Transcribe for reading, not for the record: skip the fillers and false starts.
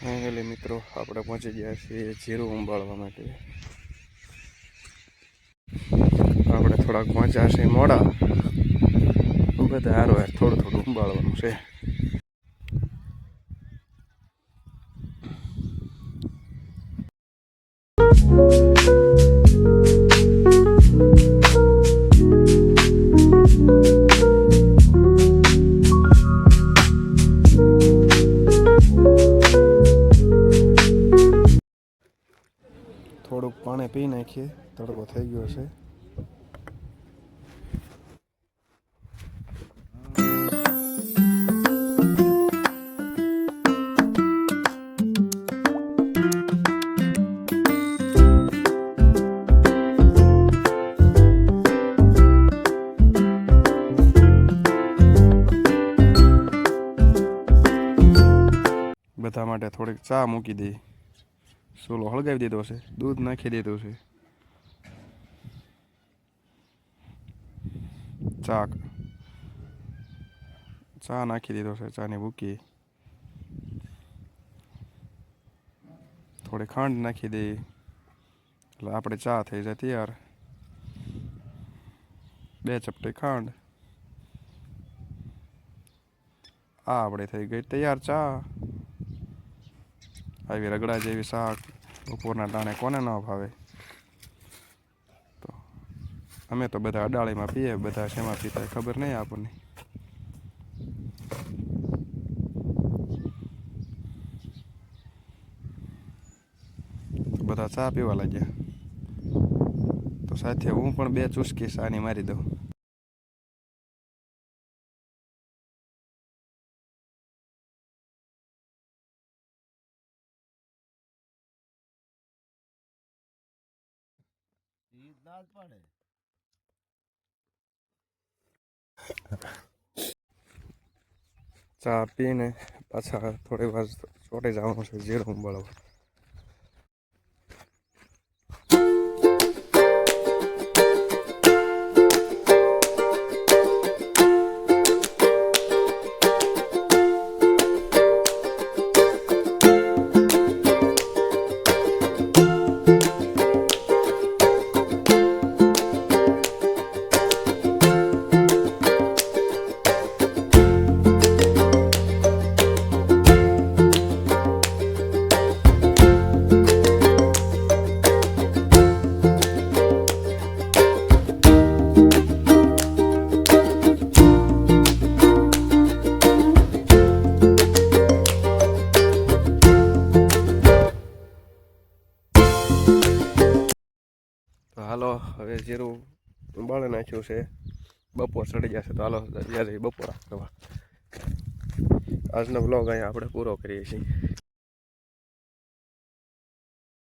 Finally મિત્રો આપણે પહોંચી ગયા છીએ જીરું ઉંબાળવા માટે. આપણે થોડાક પહોંચ્યા છીએ મોડા, બધા હારો થોડું થોડું ઉંબાળવાનું છે. થોડુંક પાણી પી નાખીએ, તડકો થઈ ગયો છે. બધા માટે થોડીક ચા મૂકી દઈ. સોલો હળગાવી દીધો છે, દૂધ નાખી દીધું છે. ચા નાખી દીધો છે, ચાની ભૂકી. થોડી ખાંડ નાખી દઈ એટલે આપણે ચા થઈ જાય તૈયાર. 2 ચપટી ખાંડ. આ આપણે થઈ ગઈ તૈયાર ચા. આવી રગડા જેવી શાક બપોરના ટાણે કોને ન ભાવે. તો અમે તો બધા અડાળીમાં પીએ, બધા શેમાં પીતા ખબર નહીં આપણને. બધા ચા પીવા લાગ્યા, તો સાથે હું પણ 2 ચુસ્કી ચાની મારી દઉં. ચા પીને પાછા થોડી વાર ચોટે જવાનું છે જીરું ઉંબાળવા. તો હાલો, હવે જીરું ઉંબાળી નાખ્યું છે. બપોર ચડી જશે તો હાલો બપોરા કરવા. આજનો બ્લોગ અહીંયા આપણે પૂરો કરીએ છીએ.